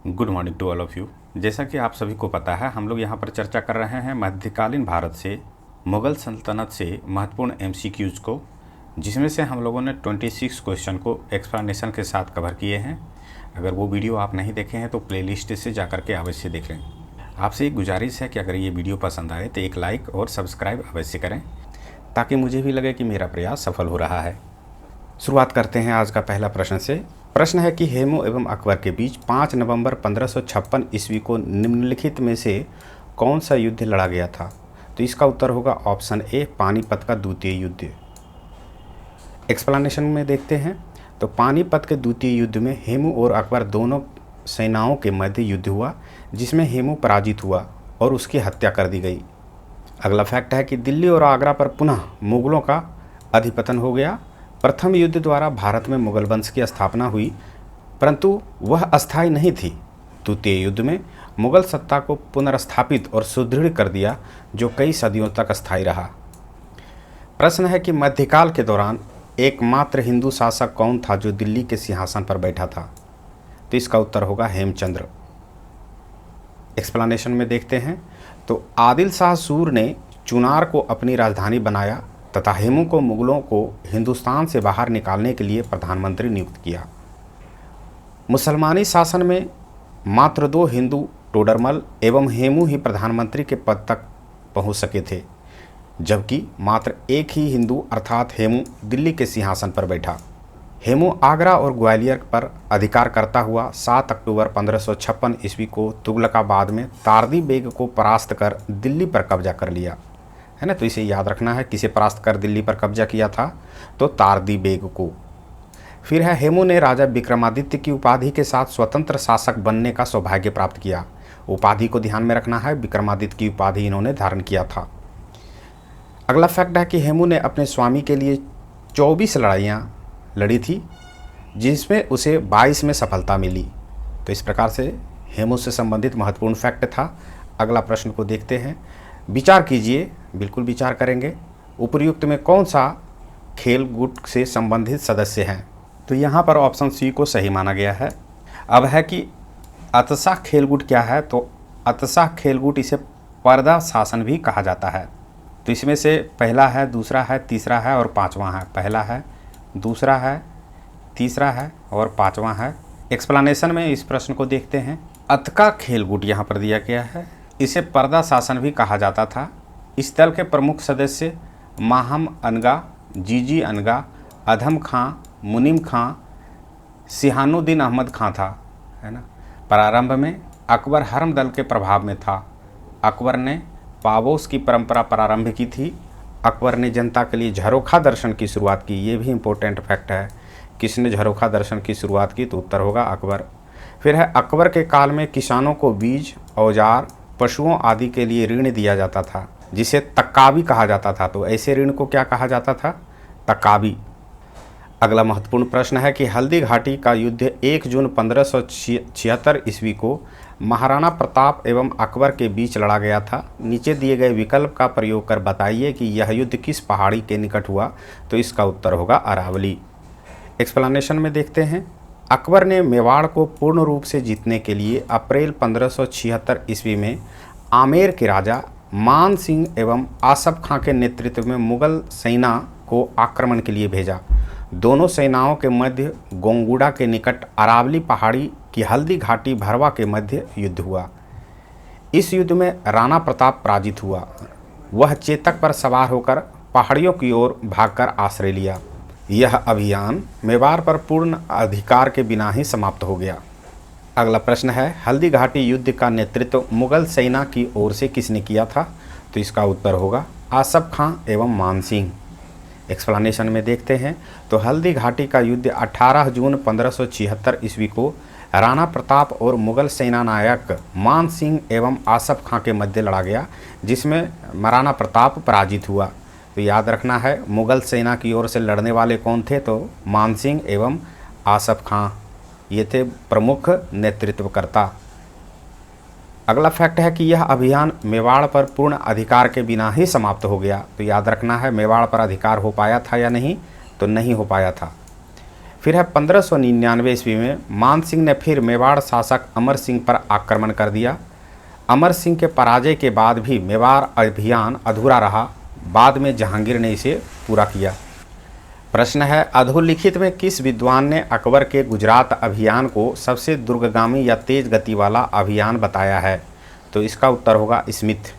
Good morning to all of you. जैसा कि आप सभी को पता है, हम लोग यहाँ पर चर्चा कर रहे हैं मध्यकालीन भारत से मुग़ल सल्तनत से महत्वपूर्ण एमसीक्यूज़ को, जिसमें से हम लोगों ने 26 क्वेश्चन को एक्सप्लेनेशन के साथ कवर किए हैं। अगर वो वीडियो आप नहीं देखे हैं तो प्लेलिस्ट से जाकर के अवश्य देख लें। आपसे एक गुजारिश है कि अगर ये वीडियो पसंद आए तो एक लाइक और सब्सक्राइब अवश्य करें, ताकि मुझे भी लगे कि मेरा प्रयास सफल हो रहा है। शुरुआत करते हैं आज का पहला प्रश्न से। प्रश्न है कि हेमू एवं अकबर के बीच 5 नवंबर 1556 ईस्वी को निम्नलिखित में से कौन सा युद्ध लड़ा गया था? तो इसका उत्तर होगा ऑप्शन ए, पानीपत का द्वितीय युद्ध। एक्सप्लेनेशन में देखते हैं तो पानीपत के द्वितीय युद्ध में हेमू और अकबर दोनों सेनाओं के मध्य युद्ध हुआ, जिसमें हेमू पराजित हुआ और उसकी हत्या कर दी गई। अगला फैक्ट है कि दिल्ली और आगरा पर पुनः मुगलों का अधिपतन हो गया। प्रथम युद्ध द्वारा भारत में मुगल वंश की स्थापना हुई, परंतु वह अस्थायी नहीं थी। द्वितीय युद्ध में मुगल सत्ता को पुनर्स्थापित और सुदृढ़ कर दिया, जो कई सदियों तक अस्थायी रहा। प्रश्न है कि मध्यकाल के दौरान एकमात्र हिंदू शासक कौन था जो दिल्ली के सिंहासन पर बैठा था? तो इसका उत्तर होगा हेमचंद्र। एक्सप्लेनेशन में देखते हैं तो आदिल शाह सूर ने चुनार को अपनी राजधानी बनाया तथा हेमू को मुगलों को हिंदुस्तान से बाहर निकालने के लिए प्रधानमंत्री नियुक्त किया। मुसलमानी शासन में मात्र 2 हिंदू, टोडरमल एवं हेमू ही प्रधानमंत्री के पद तक पहुंच सके थे, जबकि मात्र एक ही हिंदू अर्थात हेमू दिल्ली के सिंहासन पर बैठा। हेमू आगरा और ग्वालियर पर अधिकार करता हुआ 7 अक्टूबर 1556 ईस्वी को तुगलकाबाद में तारदी बेग को परास्त कर दिल्ली पर कब्जा कर लिया, है ना। तो इसे याद रखना है, किसे परास्त कर दिल्ली पर कब्जा किया था? तो तारदी बेग को। फिर है हेमू ने राजा विक्रमादित्य की उपाधि के साथ स्वतंत्र शासक बनने का सौभाग्य प्राप्त किया। उपाधि को ध्यान में रखना है, विक्रमादित्य की उपाधि इन्होंने धारण किया था। अगला फैक्ट है कि हेमू ने अपने स्वामी के लिए 24 लड़ाइयाँ लड़ी थी, जिसमें उसे 22 में सफलता मिली। तो इस प्रकार से हेमू से संबंधित महत्वपूर्ण फैक्ट था। अगला प्रश्न को देखते हैं। विचार कीजिए, बिल्कुल विचार करेंगे, उपर्युक्त में कौन सा खेल गुट से संबंधित सदस्य हैं? तो यहाँ पर ऑप्शन सी को सही माना गया है। अब है कि अतसाह खेल गुट क्या है? तो अतसाह खेल गुट इसे पर्दा शासन भी कहा जाता है। तो इसमें से पहला है, दूसरा है, तीसरा है और पांचवा है। पहला है, दूसरा है, तीसरा है और पांचवा है। एक्सप्लेनेशन में इस प्रश्न को देखते हैं। अतका खेल गुट यहाँ पर दिया गया है, इसे पर्दा शासन भी कहा जाता था। इस दल के प्रमुख सदस्य माहम अनगा, जीजी अनगा, अधम खां, मुनीम खां, सिहानुद्दीन अहमद खां था, है ना। प्रारंभ में अकबर हरम दल के प्रभाव में था। अकबर ने पावोस की परंपरा प्रारंभ की थी। अकबर ने जनता के लिए झरोखा दर्शन की शुरुआत की। ये भी इम्पोर्टेंट फैक्ट है, किसने झरोखा दर्शन की शुरुआत की? तो उत्तर होगा अकबर। फिर है अकबर के काल में किसानों को बीज, औजार, पशुओं आदि के लिए ऋण दिया जाता था, जिसे तकाबी कहा जाता था। तो ऐसे ऋण को क्या कहा जाता था? तकाबी। अगला महत्वपूर्ण प्रश्न है कि हल्दी घाटी का युद्ध 1 जून 1576 ईस्वी को महाराणा प्रताप एवं अकबर के बीच लड़ा गया था। नीचे दिए गए विकल्प का प्रयोग कर बताइए कि यह युद्ध किस पहाड़ी के निकट हुआ? तो इसका उत्तर होगा अरावली। एक्सप्लेनेशन में देखते हैं। अकबर ने मेवाड़ को पूर्ण रूप से जीतने के लिए अप्रैल 1576 ईस्वी में आमेर के राजा मान सिंह एवं आसफ खां के नेतृत्व में मुगल सेना को आक्रमण के लिए भेजा। दोनों सेनाओं के मध्य गोंगुड़ा के निकट अरावली पहाड़ी की हल्दी घाटी भरवा के मध्य युद्ध हुआ। इस युद्ध में राणा प्रताप पराजित हुआ। वह चेतक पर सवार होकर पहाड़ियों की ओर भागकर आश्रय लिया। यह अभियान मेवाड़ पर पूर्ण अधिकार के बिना ही समाप्त हो गया। अगला प्रश्न है, हल्दी घाटी युद्ध का नेतृत्व मुगल सेना की ओर से किसने किया था? तो इसका उत्तर होगा आसफ खां एवं मान सिंह। एक्सप्लेनेशन में देखते हैं तो हल्दी घाटी का युद्ध 18 जून 1576 ईस्वी को राणा प्रताप और मुगल सेना नायक मान सिंह एवं आसफ खां के मध्य लड़ा गया, जिसमें महाराणा प्रताप पराजित हुआ। तो याद रखना है, मुगल सेना की ओर से लड़ने वाले कौन थे? तो मान सिंह एवं आसफ खां, ये थे प्रमुख नेतृत्वकर्ता। अगला फैक्ट है कि यह अभियान मेवाड़ पर पूर्ण अधिकार के बिना ही समाप्त हो गया। तो याद रखना है, मेवाड़ पर अधिकार हो पाया था या नहीं? तो नहीं हो पाया था। फिर है 1599 ईस्वी में मान सिंह ने फिर मेवाड़ शासक अमर सिंह पर आक्रमण कर दिया। अमर सिंह के पराजय के बाद भी मेवाड़ अभियान अधूरा रहा। बाद में जहांगीर ने इसे पूरा किया। प्रश्न है, अधोलिखित में किस विद्वान ने अकबर के गुजरात अभियान को सबसे दूरगामी या तेज गति वाला अभियान बताया है? तो इसका उत्तर होगा स्मिथ।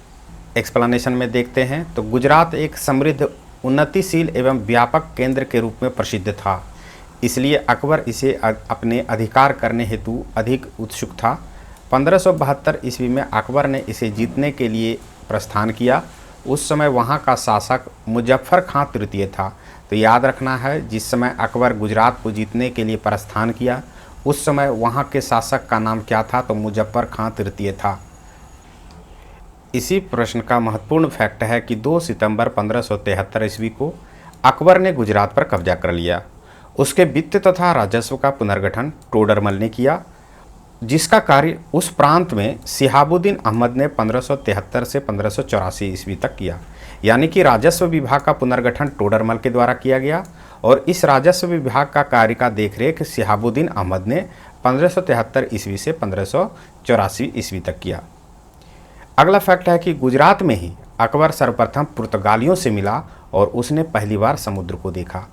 एक्सप्लेनेशन में देखते हैं तो गुजरात एक समृद्ध, उन्नतिशील एवं व्यापक केंद्र के रूप में प्रसिद्ध था, इसलिए अकबर इसे अपने अधिकार करने हेतु अधिक उत्सुक था। 1572 ईस्वी में अकबर ने इसे जीतने के लिए प्रस्थान किया। उस समय वहाँ का शासक मुजफ्फर खां तृतीय था। तो याद रखना है, जिस समय अकबर गुजरात को जीतने के लिए प्रस्थान किया उस समय वहाँ के शासक का नाम क्या था? तो मुजफ्फर खां तृतीय था। इसी प्रश्न का महत्वपूर्ण फैक्ट है कि 2 सितंबर 1573 ईस्वी को अकबर ने गुजरात पर कब्जा कर लिया। उसके वित्त तथा राजस्व का पुनर्गठन टोडरमल ने किया, जिसका कार्य उस प्रांत में शिहाबुद्दीन अहमद ने 1573 से 1584 ईस्वी तक किया। यानी कि राजस्व विभाग का पुनर्गठन टोडरमल के द्वारा किया गया और इस राजस्व विभाग का कार्य का देखरेख शिहाबुद्दीन अहमद ने 1573 ईस्वी से 1584 ईस्वी तक किया। अगला फैक्ट है कि गुजरात में ही अकबर सर्वप्रथम पुर्तगालियों से मिला और उसने पहली बार समुद्र को देखा।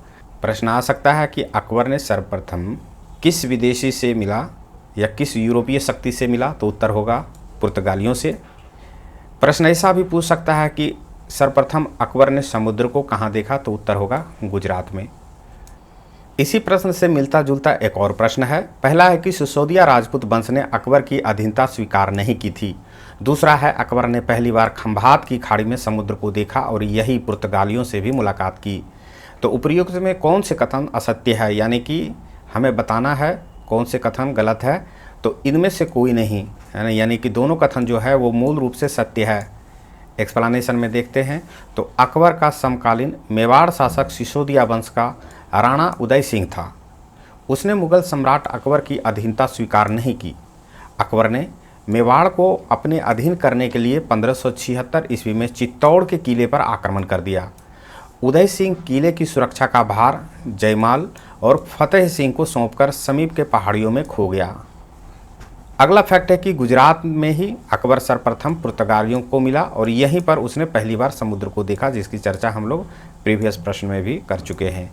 प्रश्न आ सकता है कि अकबर ने सर्वप्रथम किस विदेशी से मिला या किस यूरोपीय शक्ति से मिला? तो उत्तर होगा पुर्तगालियों से। प्रश्न ऐसा भी पूछ सकता है कि सर्वप्रथम अकबर ने समुद्र को कहाँ देखा? तो उत्तर होगा गुजरात में। इसी प्रश्न से मिलता जुलता एक और प्रश्न है। पहला है कि सिसोदिया राजपूत वंश ने अकबर की अधीनता स्वीकार नहीं की थी। दूसरा है अकबर ने पहली बार खंभात की खाड़ी में समुद्र को देखा और यही पुर्तगालियों से भी मुलाकात की। तो उपयुक्त में कौन से कथन असत्य है, यानी कि हमें बताना है कौन से कथन गलत है। तो इनमें से कोई नहीं है ना, यानी कि दोनों कथन जो है वो मूल रूप से सत्य है। एक्सप्लेनेशन में देखते हैं तो अकबर का समकालीन मेवाड़ शासक सिसोदिया वंश का राणा उदय सिंह था। उसने मुगल सम्राट अकबर की अधीनता स्वीकार नहीं की। अकबर ने मेवाड़ को अपने अधीन करने के लिए 1576 ईस्वी में चित्तौड़ के किले पर आक्रमण कर दिया। उदय सिंह किले की सुरक्षा का भार जयमाल और फतेह सिंह को सौंपकर समीप के पहाड़ियों में खो गया। अगला फैक्ट है कि गुजरात में ही अकबर सर्वप्रथम पुर्तगालियों को मिला और यहीं पर उसने पहली बार समुद्र को देखा, जिसकी चर्चा हम लोग प्रीवियस प्रश्न में भी कर चुके हैं।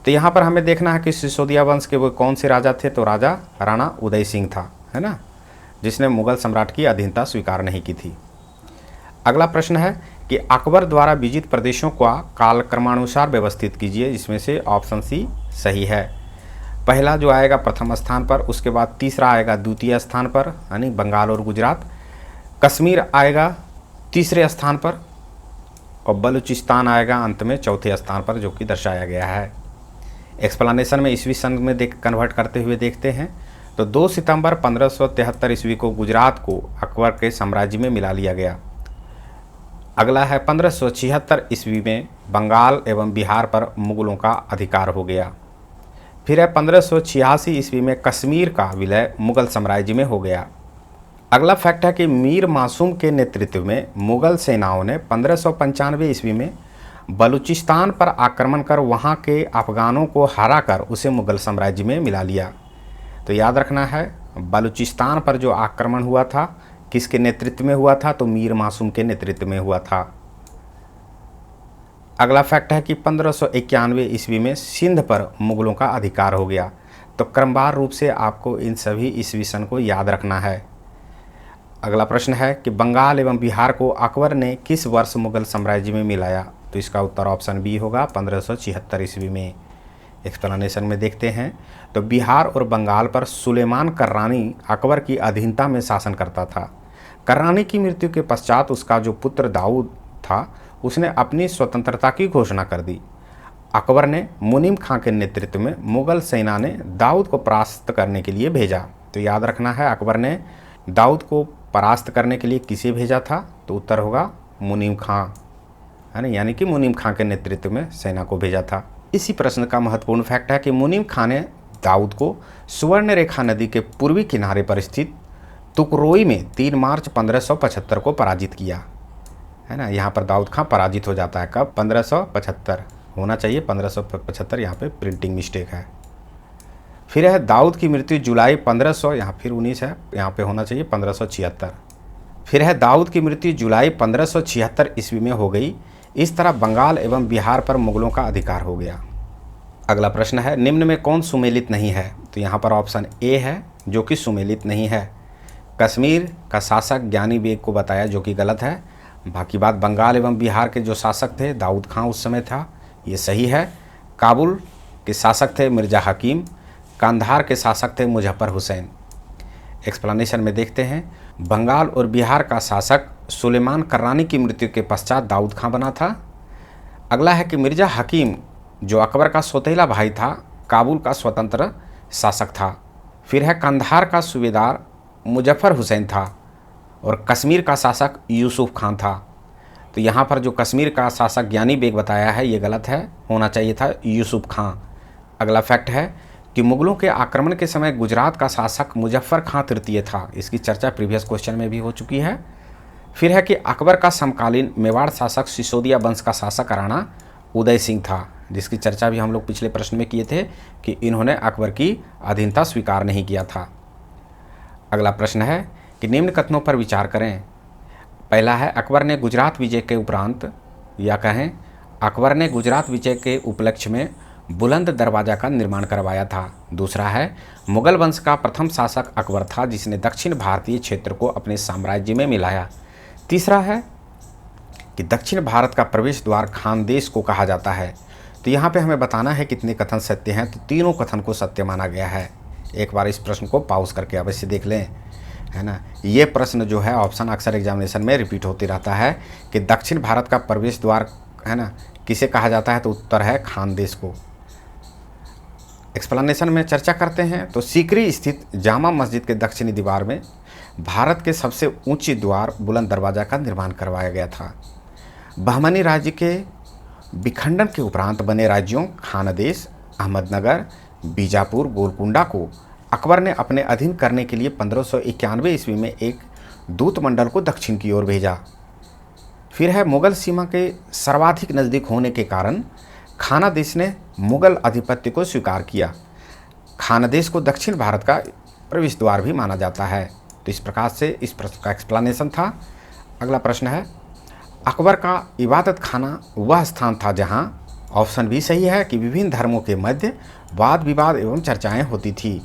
तो यहाँ पर हमें देखना है कि सिसोदिया वंश के वो कौन से राजा थे? तो राजा राणा उदय सिंह था, है ना, जिसने मुगल सम्राट की अधीनता स्वीकार नहीं की थी। अगला प्रश्न है कि अकबर द्वारा विजित प्रदेशों का कालक्रमानुसार व्यवस्थित कीजिए, जिसमें से ऑप्शन सी सही है। पहला जो आएगा प्रथम स्थान पर, उसके बाद तीसरा आएगा द्वितीय स्थान पर यानी बंगाल और गुजरात, कश्मीर आएगा तीसरे स्थान पर और बलूचिस्तान आएगा अंत में चौथे स्थान पर, जो कि दर्शाया गया है। एक्सप्लेनेशन में ईस्वी सन में कन्वर्ट करते हुए देखते हैं तो 2 सितंबर 1573 ईस्वी को गुजरात को अकबर के साम्राज्य में मिला लिया गया। अगला है 1576 ईस्वी में बंगाल एवं बिहार पर मुगलों का अधिकार हो गया। फिर है 1586 ईस्वी में कश्मीर का विलय मुगल साम्राज्य में हो गया। अगला फैक्ट है कि मीर मासूम के नेतृत्व में मुगल सेनाओं ने 1595 ईस्वी में बलूचिस्तान पर आक्रमण कर वहां के अफगानों को हराकर उसे मुगल साम्राज्य में मिला लिया। तो याद रखना है, बलूचिस्तान पर जो आक्रमण हुआ था किसके नेतृत्व में हुआ था? तो मीर मासूम के नेतृत्व में हुआ था। अगला फैक्ट है कि 1591 ईस्वी में सिंध पर मुगलों का अधिकार हो गया। तो क्रमवार रूप से आपको इन सभी ईस्वी सन को याद रखना है। अगला प्रश्न है कि बंगाल एवं बिहार को अकबर ने किस वर्ष मुगल साम्राज्य में मिलाया? तो इसका उत्तर ऑप्शन बी होगा 1576 ईस्वी में। एक्सप्लेनेशन में देखते हैं तो बिहार और बंगाल पर सुलेमान कर्रानी अकबर की अधीनता में शासन करता था। कर्रानी की मृत्यु के पश्चात उसका जो पुत्र दाऊद था उसने अपनी स्वतंत्रता की घोषणा कर दी। अकबर ने मुनीम खां के नेतृत्व में मुगल सेना ने दाऊद को परास्त करने के लिए भेजा। तो याद रखना है, अकबर ने दाऊद को परास्त करने के लिए किसे भेजा था? तो उत्तर होगा मुनीम खां, है ना, यानी कि मुनीम खां के नेतृत्व में सेना को भेजा था। इसी प्रश्न का महत्वपूर्ण फैक्ट है कि मुनीम खां ने दाऊद को सुवर्ण रेखा नदी के पूर्वी किनारे पर स्थित तुकरोई में 3 मार्च 1575 को पराजित किया, है ना। यहाँ पर दाऊद खां पराजित हो जाता है कब? 1575 होना चाहिए, 1575 यहाँ पे प्रिंटिंग मिस्टेक है। फिर है दाऊद की मृत्यु जुलाई 1500, यहाँ फिर 19 है, यहाँ पे होना चाहिए 1576। फिर है दाऊद की मृत्यु जुलाई 1576 ईस्वी में हो गई। इस तरह बंगाल एवं बिहार पर मुगलों का अधिकार हो गया। अगला प्रश्न है निम्न में कौन सुमेलित नहीं है? तो यहाँ पर ऑप्शन ए है जो कि सुमेलित नहीं है। कश्मीर का शासक ज्ञानी बेग को बताया, जो कि गलत है। बाकी बात बंगाल एवं बिहार के जो शासक थे दाऊद खां उस समय था, ये सही है। काबुल के शासक थे मिर्ज़ा हकीम। कंधार के शासक थे मुजफ्फर हुसैन। एक्सप्लेनेशन में देखते हैं, बंगाल और बिहार का शासक सुलेमान कर्रानी की मृत्यु के पश्चात दाऊद खां बना था। अगला है कि मिर्ज़ा हकीम जो अकबर का सौतेला भाई था, काबुल का स्वतंत्र शासक था। फिर है कंधार का सूबेदार मुजफ्फर हुसैन था और कश्मीर का शासक यूसुफ खान था। तो यहाँ पर जो कश्मीर का शासक ज्ञानी बेग बताया है ये गलत है, होना चाहिए था यूसुफ खां। अगला फैक्ट है कि मुगलों के आक्रमण के समय गुजरात का शासक मुजफ्फर खां तृतीय था। इसकी चर्चा प्रीवियस क्वेश्चन में भी हो चुकी है। फिर है कि अकबर का समकालीन मेवाड़ शासक सिसोदिया वंश का शासक राणा उदय सिंह था, जिसकी चर्चा भी हम लोग पिछले प्रश्न में किए थे कि इन्होंने अकबर की अधीनता स्वीकार नहीं किया था। अगला प्रश्न है कि निम्न कथनों पर विचार करें। पहला है अकबर ने गुजरात विजय के उपरांत, या कहें अकबर ने गुजरात विजय के उपलक्ष्य में बुलंद दरवाज़ा का निर्माण करवाया था। दूसरा है मुगल वंश का प्रथम शासक अकबर था जिसने दक्षिण भारतीय क्षेत्र को अपने साम्राज्य में मिलाया। तीसरा है कि दक्षिण भारत का प्रवेश द्वार खानदेश को कहा जाता है। तो यहाँ पे हमें बताना है कितने कथन सत्य हैं। तो तीनों कथन को सत्य माना गया है। एक बार इस प्रश्न को पॉज करके अवश्य देख लें, है ना। ये प्रश्न जो है ऑप्शन अक्सर एग्जामिनेशन में रिपीट होते रहता है कि दक्षिण भारत का प्रवेश द्वार, है ना, किसे कहा जाता है? तो उत्तर है खानदेश को। एक्सप्लेनेशन में चर्चा करते हैं। तो सीकरी स्थित जामा मस्जिद के दक्षिणी दीवार में भारत के सबसे ऊंची द्वार बुलंद दरवाज़ा का निर्माण करवाया गया था। बहमनी राज्य के विखंडन के उपरांत बने राज्यों खानदेश, अहमदनगर, बीजापुर, गोलकुंडा को अकबर ने अपने अधीन करने के लिए 1591 ईस्वी में एक दूत मंडल को दक्षिण की ओर भेजा। फिर है मुगल सीमा के सर्वाधिक नज़दीक होने के कारण खानादेश ने मुगल आधिपत्य को स्वीकार किया। खानादेश को दक्षिण भारत का प्रवेश द्वार भी माना जाता है। तो इस प्रकार से इस प्रश्न का एक्सप्लेनेशन था। अगला प्रश्न है अकबर का इबादत खाना वह स्थान था जहां, ऑप्शन भी सही है, कि विभिन्न धर्मों के मध्य वाद विवाद एवं चर्चाएं होती थी।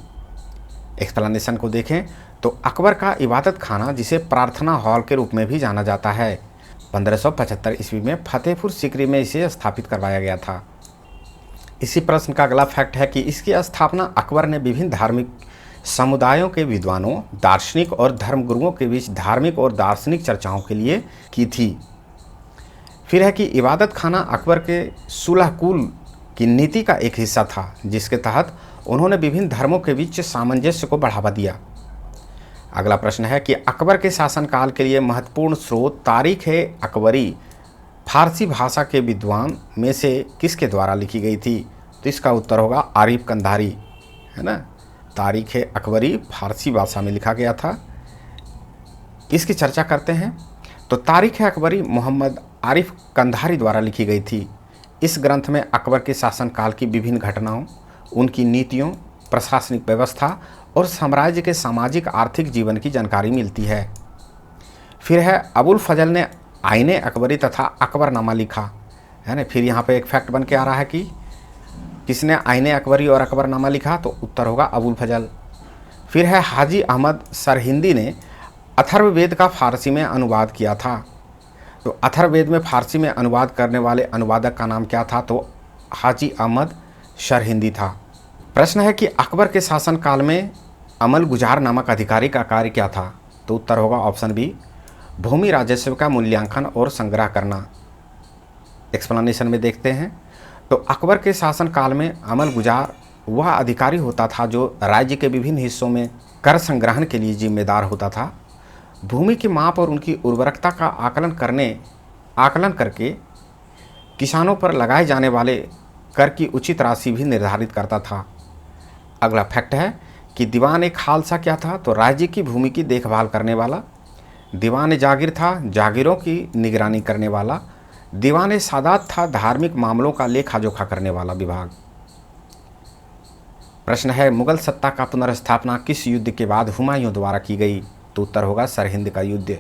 एक्सप्लेनेशन को देखें तो अकबर का इबादत खाना जिसे प्रार्थना हॉल के रूप में भी जाना जाता है 1575 ईस्वी में फतेहपुर सीकरी में इसे स्थापित करवाया गया था। इसी प्रश्न का अगला फैक्ट है कि इसकी स्थापना अकबर ने विभिन्न धार्मिक समुदायों के विद्वानों, दार्शनिक और धर्मगुरुओं के बीच धार्मिक और दार्शनिक चर्चाओं के लिए की थी। फिर है कि इबादत खाना अकबर के सुलह कुल की नीति का एक हिस्सा था जिसके तहत उन्होंने विभिन्न धर्मों के बीच सामंजस्य को बढ़ावा दिया। अगला प्रश्न है कि अकबर के शासनकाल के लिए महत्वपूर्ण स्रोत तारीख ए अकबरी फारसी भाषा के विद्वान में से किसके द्वारा लिखी गई थी? तो इसका उत्तर होगा आरिफ कंधारी, है ना। तारीख ए अकबरी फारसी भाषा में लिखा गया था। इसकी चर्चा करते हैं। तो तारीख ए अकबरी मोहम्मद आरिफ कंधारी द्वारा लिखी गई थी। इस ग्रंथ में अकबर के शासनकाल की विभिन्न घटनाओं, उनकी नीतियों, प्रशासनिक व्यवस्था और साम्राज्य के सामाजिक आर्थिक जीवन की जानकारी मिलती है। फिर है अबुल फजल ने आईने अकबरी तथा अकबरनामा लिखा, है ना। फिर यहाँ पे एक फैक्ट बन के आ रहा है कि किसने आईने अकबरी और अकबरनामा लिखा? तो उत्तर होगा अबुल फजल। फिर है हाजी अहमद सरहिंदी ने अथर्ववेद का फारसी में अनुवाद किया था। तो अथर्ववेद में फारसी में अनुवाद करने वाले अनुवादक का नाम क्या था? तो हाजी अहमद सरहिंदी था। प्रश्न है कि अकबर के शासनकाल में अमल गुजार नामक अधिकारी का कार्य क्या था? तो उत्तर होगा ऑप्शन बी, भूमि राजस्व का मूल्यांकन और संग्रह करना। एक्सप्लेनेशन में देखते हैं। तो अकबर के शासनकाल में अमल गुजार वह अधिकारी होता था जो राज्य के विभिन्न हिस्सों में कर संग्रहण के लिए जिम्मेदार होता था। भूमि की माप और उनकी उर्वरकता का आकलन करके किसानों पर लगाए जाने वाले कर की उचित राशि भी निर्धारित करता था। अगला फैक्ट है कि दीवान ए खालसा क्या था? तो राज्य की भूमि की देखभाल करने वाला। दीवान ए जागीर था, जागीरों की निगरानी करने वाला। दीवान ए सादात था, धार्मिक मामलों का लेखा जोखा करने वाला विभाग। प्रश्न है मुगल सत्ता का पुनर्स्थापना किस युद्ध के बाद हुमायूं द्वारा की गई? तो उत्तर होगा सरहिंद का युद्ध।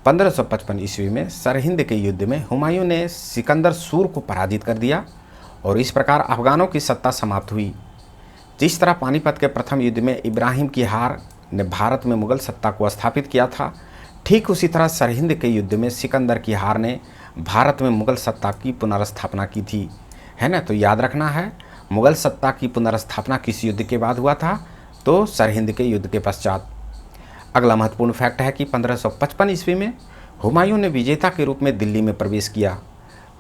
1555 ईस्वी में सरहिंद के युद्ध में हुमायूं ने सिकंदर सूर को पराजित कर दिया और इस प्रकार अफगानों की सत्ता समाप्त हुई। जिस तरह पानीपत के प्रथम युद्ध में इब्राहिम की हार ने भारत में मुगल सत्ता को स्थापित किया था, ठीक उसी तरह सरहिंद के युद्ध में सिकंदर की हार ने भारत में मुगल सत्ता की पुनर्स्थापना की थी, है ना। तो याद रखना है, मुगल सत्ता की पुनर्स्थापना किस युद्ध के बाद हुआ था? तो सरहिंद के युद्ध के पश्चात। अगला महत्वपूर्ण फैक्ट है कि 1555 ईस्वी में हुमायूं ने विजेता के रूप में दिल्ली में प्रवेश किया।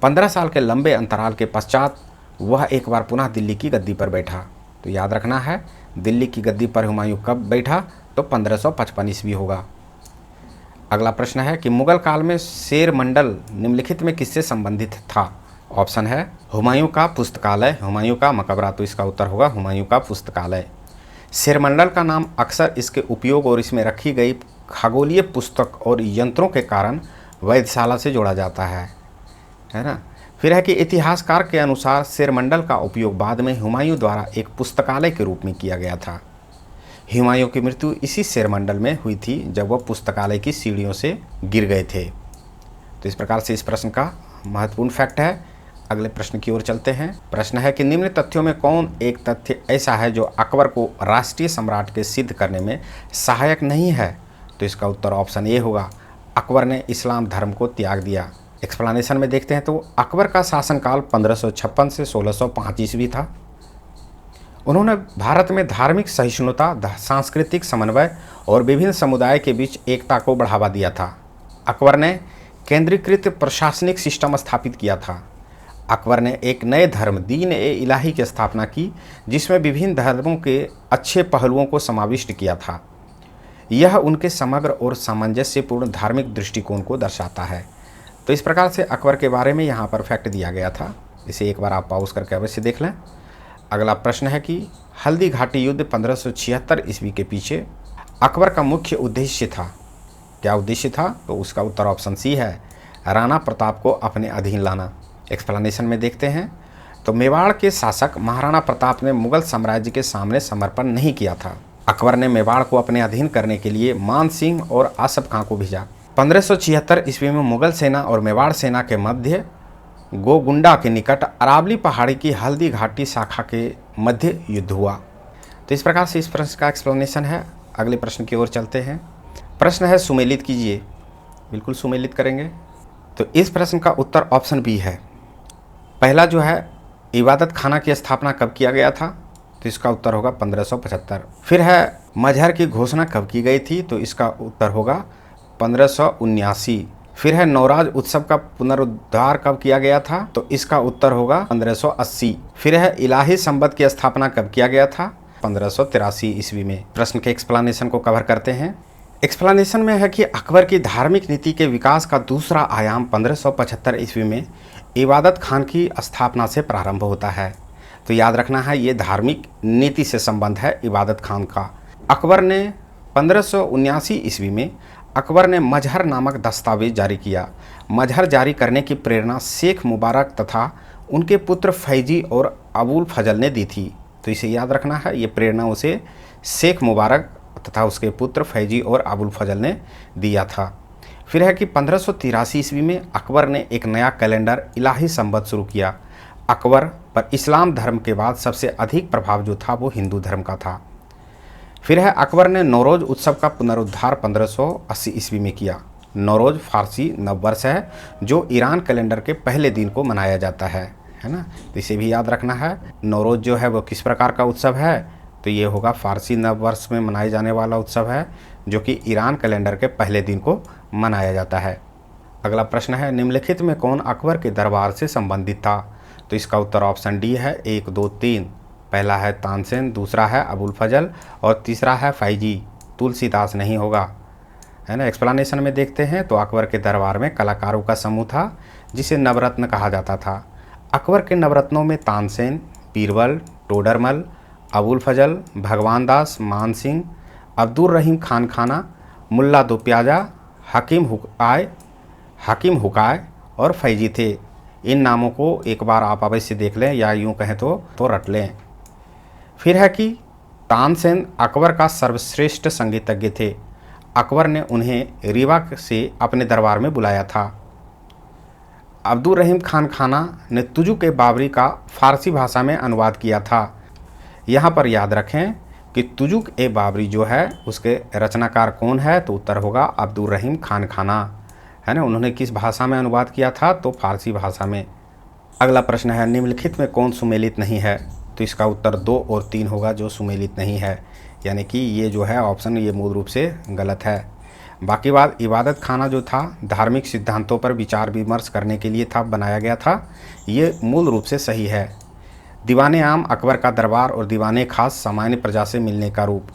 15 साल के लंबे अंतराल के पश्चात वह एक बार पुनः दिल्ली की गद्दी पर बैठा। तो याद रखना है, दिल्ली की गद्दी पर हुमायूं कब बैठा? तो 1555 ईस्वी होगा। अगला प्रश्न है कि मुगल काल में शेर मंडल निम्नलिखित में किससे संबंधित था? ऑप्शन है हुमायूं का पुस्तकालय, हुमायूं का मकबरा। तो इसका उत्तर होगा हुमायूं का पुस्तकालय। शेरमंडल का नाम अक्सर इसके उपयोग और इसमें रखी गई खगोलीय पुस्तक और यंत्रों के कारण वेधशाला से जोड़ा जाता है ना। फिर है कि इतिहासकार के अनुसार शेरमंडल का उपयोग बाद में हुमायूं द्वारा एक पुस्तकालय के रूप में किया गया था। हुमायूं की मृत्यु इसी शेरमंडल में हुई थी जब वह पुस्तकालय की सीढ़ियों से गिर गए थे। तो इस प्रकार से इस प्रश्न का महत्वपूर्ण फैक्ट है। अगले प्रश्न की ओर चलते हैं। प्रश्न है कि निम्न तथ्यों में कौन एक तथ्य ऐसा है जो अकबर को राष्ट्रीय सम्राट के सिद्ध करने में सहायक नहीं है? तो इसका उत्तर ऑप्शन ए होगा, अकबर ने इस्लाम धर्म को त्याग दिया। एक्सप्लेनेशन में देखते हैं तो अकबर का शासनकाल 1556 से 1605 ईस्वी था। उन्होंने भारत में धार्मिक सहिष्णुता, सांस्कृतिक समन्वय और विभिन्न समुदाय के बीच एकता को बढ़ावा दिया था। अकबर ने केंद्रीकृत प्रशासनिक सिस्टम स्थापित किया था। अकबर ने एक नए धर्म दीन ए इलाही की स्थापना की जिसमें विभिन्न धर्मों के अच्छे पहलुओं को समाविष्ट किया था। यह उनके समग्र और सामंजस्यपूर्ण धार्मिक दृष्टिकोण को दर्शाता है। तो इस प्रकार से अकबर के बारे में यहाँ पर फैक्ट दिया गया था। इसे एक बार आप पॉज करके अवश्य देख लें। अगला प्रश्न है कि हल्दी घाटी युद्ध 1576 ईस्वी के पीछे अकबर का मुख्य उद्देश्य था। क्या उद्देश्य था? तो उसका उत्तर ऑप्शन सी है, राणा प्रताप को अपने अधीन लाना। एक्सप्लेनेशन में देखते हैं तो मेवाड़ के शासक महाराणा प्रताप ने मुगल साम्राज्य के सामने समर्पण नहीं किया था। अकबर ने मेवाड़ को अपने अधीन करने के लिए मान सिंह और आसफ खां को भेजा। 1576 ईस्वी में मुगल सेना और मेवाड़ सेना के मध्य गोगुंडा के निकट अरावली पहाड़ी की हल्दी घाटी शाखा के मध्य युद्ध हुआ। तो इस प्रकार से इस प्रश्न का एक्सप्लेनेशन है। अगले प्रश्न की ओर चलते हैं। प्रश्न है सुमेलित कीजिए। बिल्कुल सुमेलित करेंगे। तो इस प्रश्न का उत्तर ऑप्शन बी है। पहला जो है इबादत खाना की स्थापना कब किया गया था? तो इसका उत्तर होगा 1575। फिर है मजहर की घोषणा कब की गई थी? तो इसका उत्तर होगा 1579। फिर है नवराज उत्सव का पुनरुद्धार कब किया गया था? तो इसका उत्तर होगा 1580। फिर है इलाही संबत की स्थापना कब किया गया था? 1583 ईस्वी में। प्रश्न के एक्सप्लेनेशन को कवर करते हैं। एक्सप्लेनेशन में है कि अकबर की धार्मिक नीति के विकास का दूसरा आयाम 1575 ईस्वी में इबादत खान की स्थापना से प्रारंभ होता है। तो याद रखना है, ये धार्मिक नीति से संबंध है इबादत खान का। अकबर ने 1579 ईस्वी में अकबर ने मजहर नामक दस्तावेज जारी किया। मजहर जारी करने की प्रेरणा शेख मुबारक तथा उनके पुत्र फैजी और अबुल फजल ने दी थी। तो इसे याद रखना है, ये प्रेरणा उसे शेख मुबारक तथा उसके पुत्र फैजी और अबुल फजल ने दिया था। फिर है कि 1583 ईस्वी में अकबर ने एक नया कैलेंडर इलाही संबत शुरू किया। अकबर पर इस्लाम धर्म के बाद सबसे अधिक प्रभाव जो था वो हिंदू धर्म का था। फिर है अकबर ने नौरोज़ उत्सव का पुनरुद्धार 1580 ईस्वी में किया। नौरोज़ फारसी नववर्ष है जो ईरान कैलेंडर के पहले दिन को मनाया जाता है ना। तो इसे भी याद रखना है। नौरोज़ जो है वो किस प्रकार का उत्सव है? तो ये होगा फारसी नववर्ष में मनाए जाने वाला उत्सव है जो कि ईरान कैलेंडर के पहले दिन को मनाया जाता है। अगला प्रश्न है निम्नलिखित में कौन अकबर के दरबार से संबंधित था? तो इसका उत्तर ऑप्शन डी है 1, 2, 3। पहला है तानसेन, दूसरा है अबुल फजल और तीसरा है फैजी। तुलसीदास नहीं होगा, है ना। एक्सप्लेनेशन में देखते हैं तो अकबर के दरबार में कलाकारों का समूह था जिसे नवरत्न कहा जाता था। अकबर के नवरत्नों में तानसेन, बीरबल, टोडरमल, अबुल फजल, भगवान दास, मान सिंह, अब्दुल रहीम खान खाना, मुल्ला दो प्याजा, हकीम हुकाय और फैजी थे। इन नामों को एक बार आप अवश्य देख लें या यूँ कहें तो रट लें। फिर है कि तानसेन अकबर का सर्वश्रेष्ठ संगीतज्ञ थे। अकबर ने उन्हें रीवा से अपने दरबार में बुलाया था। अब्दुल रहीम खान खाना ने तुजुक ए बाबरी का फारसी भाषा में अनुवाद किया था। यहाँ पर याद रखें कि तुजुक ए बाबरी जो है उसके रचनाकार कौन है, तो उत्तर होगा अब्दुल रहीम खान खाना, है ना। उन्होंने किस भाषा में अनुवाद किया था, तो फारसी भाषा में। अगला प्रश्न है, निम्नलिखित में कौन सुमेलित नहीं है, तो इसका उत्तर 2 और 3 होगा जो सुमेलित नहीं है, यानी कि ये जो है ऑप्शन ये मूल रूप से गलत है। बाकी बात, इबादत खाना जो था धार्मिक सिद्धांतों पर विचार विमर्श करने के लिए था, बनाया गया था, ये मूल रूप से सही है। दीवाने आम अकबर का दरबार और दीवाने खास सामान्य प्रजा से मिलने का रूप,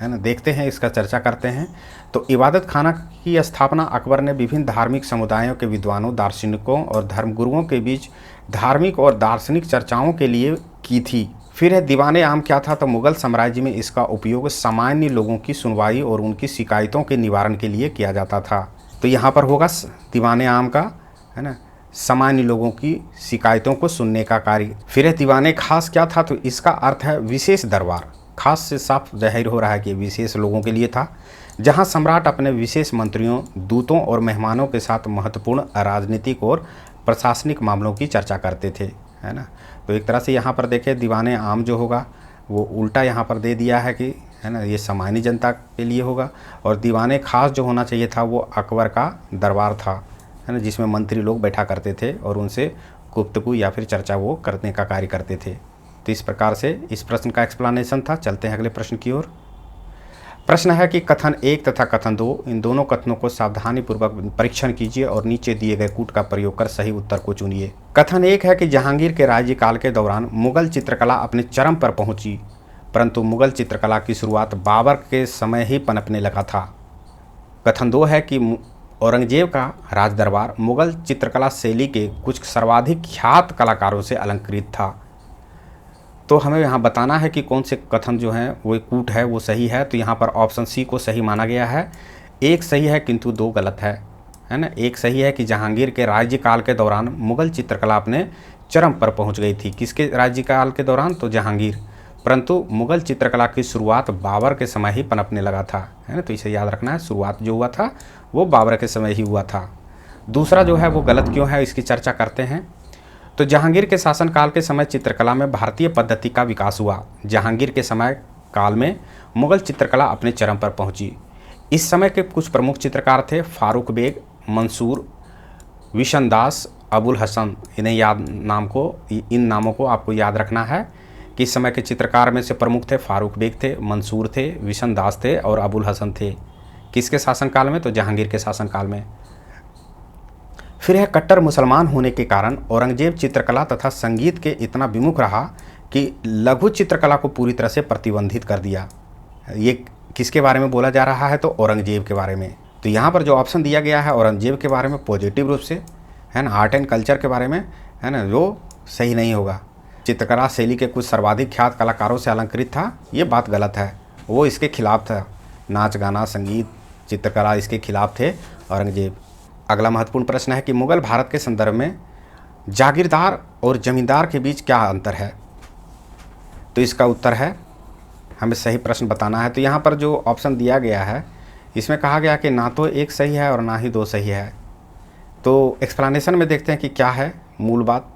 है ना। देखते हैं, इसका चर्चा करते हैं। तो इबादत खाना की स्थापना अकबर ने विभिन्न धार्मिक समुदायों के विद्वानों, दार्शनिकों और धर्मगुरुओं के बीच धार्मिक और दार्शनिक चर्चाओं के लिए की थी। फिर है दीवाने आम क्या था, तो मुगल साम्राज्य में इसका उपयोग सामान्य लोगों की सुनवाई और उनकी शिकायतों के निवारण के लिए किया जाता था। तो यहाँ पर होगा दीवाने आम का, है ना, सामान्य लोगों की शिकायतों को सुनने का कार्य। फिर है दीवाने खास क्या था, तो इसका अर्थ है विशेष दरबार। खास से साफ जाहिर हो रहा है कि विशेष लोगों के लिए था, जहाँ सम्राट अपने विशेष मंत्रियों, दूतों और मेहमानों के साथ महत्वपूर्ण राजनीतिक और प्रशासनिक मामलों की चर्चा करते थे, है ना। तो एक तरह से यहाँ पर देखें दीवाने आम जो होगा वो उल्टा यहाँ पर दे दिया है कि, है ना, ये सामान्य जनता के लिए होगा। और दीवाने खास जो होना चाहिए था वो अकबर का दरबार था, है ना, जिसमें मंत्री लोग बैठा करते थे और उनसे गुफ्तगू या फिर चर्चा वो करने का कार्य करते थे। तो इस प्रकार से इस प्रश्न का एक्सप्लेनेशन था। चलते हैं अगले प्रश्न की ओर। प्रश्न है कि कथन 1 तथा कथन 2, इन दोनों कथनों को सावधानीपूर्वक परीक्षण कीजिए और नीचे दिए गए कूट का प्रयोग कर सही उत्तर को चुनिए। कथन 1 है कि जहांगीर के राज्यकाल के दौरान मुगल चित्रकला अपने चरम पर पहुंची, परंतु मुगल चित्रकला की शुरुआत बाबर के समय ही पनपने लगा था। कथन 2 है कि औरंगजेब का राज दरबार मुगल चित्रकला शैली के कुछ सर्वाधिक ख्यात कलाकारों से अलंकृत था। तो हमें यहाँ बताना है कि कौन से कथन जो हैं वो कूट है वो सही है। तो यहाँ पर ऑप्शन सी को सही माना गया है। 1 सही है किंतु 2 गलत है ना। 1 सही है कि जहांगीर के राज्यकाल के दौरान मुगल चित्रकला अपने चरम पर पहुँच गई थी। किसके राज्यकाल के दौरान, तो जहांगीर। परंतु मुगल चित्रकला की शुरुआत बाबर के समय ही पनपने लगा था, है ना। तो इसे याद रखना है, शुरुआत जो हुआ था वो बाबर के समय ही हुआ था। दूसरा जो है वो गलत क्यों है, इसकी चर्चा करते हैं। तो जहांगीर के शासनकाल के समय चित्रकला में भारतीय पद्धति का विकास हुआ। जहांगीर के समय काल में मुगल चित्रकला अपने चरम पर पहुंची। इस समय के कुछ प्रमुख चित्रकार थे फारूक बेग, मंसूर, विशनदास, अबुल हसन। इन नामों को आपको याद रखना है कि इस समय के चित्रकार में से प्रमुख थे फारूक बेग थे, मंसूर थे, विशनदास थे और अबुल हसन थे। किसके शासनकाल में, तो जहांगीर के शासनकाल में। फिर है कट्टर मुसलमान होने के कारण औरंगजेब चित्रकला तथा संगीत के इतना विमुख रहा कि लघु चित्रकला को पूरी तरह से प्रतिबंधित कर दिया। ये किसके बारे में बोला जा रहा है, तो औरंगजेब के बारे में। तो यहाँ पर जो ऑप्शन दिया गया है औरंगजेब के बारे में पॉजिटिव रूप से, है ना, आर्ट एंड कल्चर के बारे में, है ना, जो सही नहीं होगा। चित्रकला शैली के कुछ सर्वाधिक ख्यात कलाकारों से अलंकृत था, ये बात गलत है। वो इसके खिलाफ था। नाच गाना, संगीत, चित्रकला इसके खिलाफ थे औरंगजेब। अगला महत्वपूर्ण प्रश्न है कि मुगल भारत के संदर्भ में जागीरदार और जमींदार के बीच क्या अंतर है। तो इसका उत्तर है, हमें सही प्रश्न बताना है। तो यहाँ पर जो ऑप्शन दिया गया है इसमें कहा गया कि ना तो 1 सही है और ना ही 2 सही है। तो एक्सप्लेनेशन में देखते हैं कि क्या है मूल बात।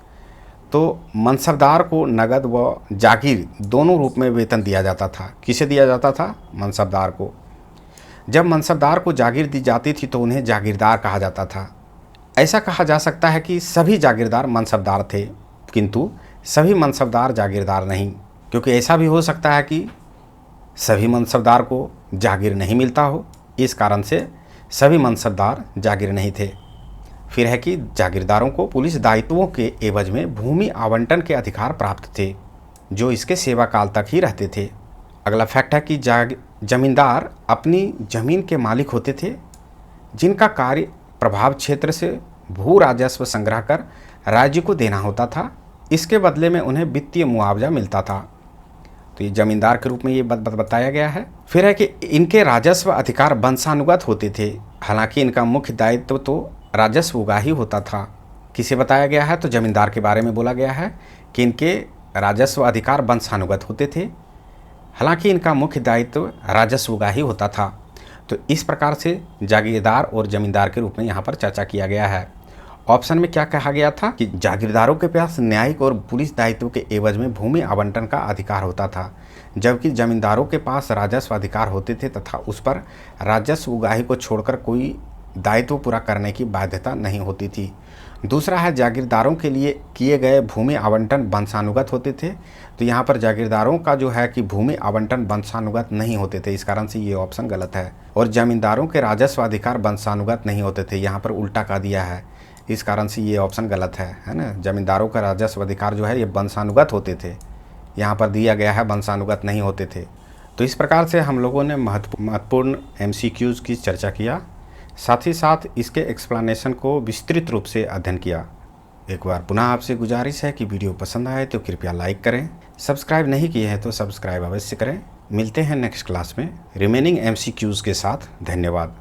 तो मनसबदार को नगद व जागीर दोनों रूप में वेतन दिया जाता था। किसे दिया जाता था, मनसबदार को। जब मनसबदार को जागीर दी जाती थी तो उन्हें जागीरदार कहा जाता था। ऐसा कहा जा सकता है कि सभी जागीरदार मनसबदार थे, किंतु सभी मनसबदार जागीरदार नहीं, क्योंकि ऐसा भी हो सकता है कि सभी मनसबदार को जागीर नहीं मिलता हो, इस कारण से सभी मनसबदार जागीर नहीं थे। फिर है कि जागीरदारों को पुलिस दायित्वों के एवज में भूमि आवंटन के अधिकार प्राप्त थे, जो इसके सेवा काल तक ही रहते थे। अगला फैक्ट है कि जमींदार अपनी जमीन के मालिक होते थे, जिनका कार्य प्रभाव क्षेत्र से भू राजस्व संग्रह कर राज्य को देना होता था। इसके बदले में उन्हें वित्तीय मुआवजा मिलता था। तो ये जमींदार के रूप में ये बताया गया है। फिर है कि इनके राजस्व अधिकार वंशानुगत होते थे, हालांकि इनका मुख्य दायित्व तो राजस्व उगा ही होता था। किसे बताया गया है, तो जमींदार के बारे में बोला गया है कि इनके राजस्व अधिकार वंशानुगत होते थे, हालांकि इनका मुख्य दायित्व राजस्व का ही होता था। तो इस प्रकार से जागीरदार और जमींदार के रूप में यहाँ पर चर्चा किया गया है। ऑप्शन में क्या कहा गया था कि जागीरदारों के पास न्यायिक और पुलिस दायित्व के एवज में भूमि आवंटन का अधिकार होता था, जबकि जमींदारों के पास राजस्व अधिकार होते थे तथा उस पर राजस्व उगाही को छोड़कर कोई दायित्व पूरा करने की बाध्यता नहीं होती थी। दूसरा है जागीरदारों के लिए किए गए भूमि आवंटन वंशानुगत होते थे। तो यहाँ पर जागीरदारों का जो है कि भूमि आवंटन वंशानुगत नहीं होते थे, इस कारण से ये ऑप्शन गलत है। और जमींदारों के राजस्व अधिकार वंशानुगत नहीं होते थे, यहाँ पर उल्टा का दिया है, इस कारण से ये ऑप्शन गलत है ना। जमींदारों का राजस्व अधिकार जो है ये वंशानुगत होते थे, यहाँ पर दिया गया है वंशानुगत नहीं होते थे। तो इस प्रकार से हम लोगों ने महत्वपूर्ण MCQs की चर्चा किया, साथ ही साथ इसके एक्सप्लेनेशन को विस्तृत रूप से अध्ययन किया। एक बार पुनः आपसे गुजारिश है कि वीडियो पसंद आए तो कृपया लाइक करें, सब्सक्राइब नहीं किए हैं तो सब्सक्राइब अवश्य करें। मिलते हैं नेक्स्ट क्लास में रिमेनिंग MCQs के साथ। धन्यवाद।